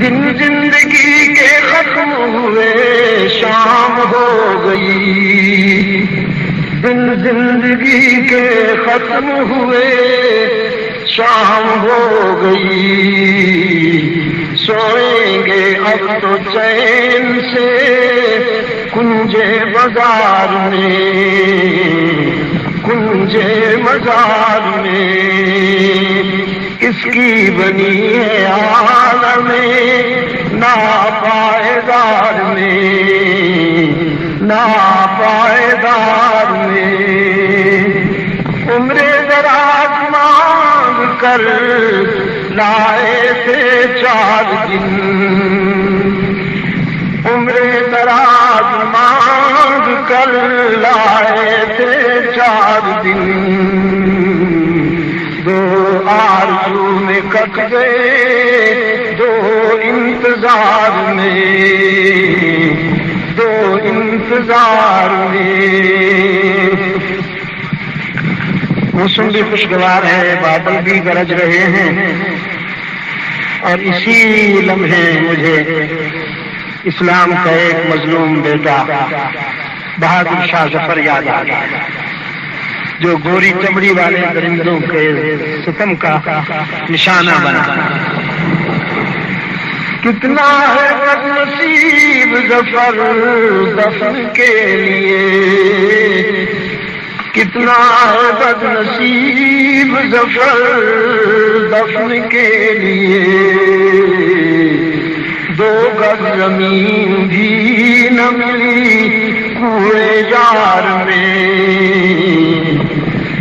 دن زندگی کے ختم ہوئے شام ہو گئی، دن زندگی کے ختم ہوئے شام ہو گئی، سوئیں گے اب تو چین سے کنجے بازار میں، کنجے بازار میں، کس کی بنی ہے عالم ناپائیدار میں، ناپائیدار میں، عمر دراز مانگ کر لائے تھے 4 دن، عمر دراز مانگ کر لائے تھے 4 دن، 2 آرزو میں کٹ گئے 2 انتظار میں، 2 انتظار میں۔ موسم بھی خوشگوار ہے، بادل بھی گرج رہے ہیں، اور اسی لمحے مجھے اسلام کا ایک مظلوم بیٹا بہادر شاہ ظفر یاد آ گیا، جو گوری چمڑی والے درندوں کے ستم کا نشانہ بنا۔ کتنا ہے بد نصیب ظفر دفن کے لیے، کتنا ہے بد نصیب ظفر دفن کے لیے، 2 گز زمین بھی نہ ملی کوئے جار میں،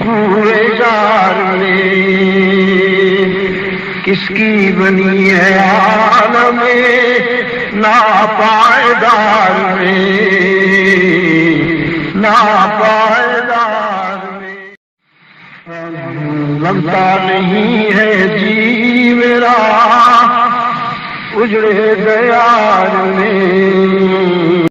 کوئے جار میں، کس کی بنی ہے عالم ناپائیدار میں، ناپائیدار میں، لگتا نہیں ہے جی میرا اجڑے دیار میں۔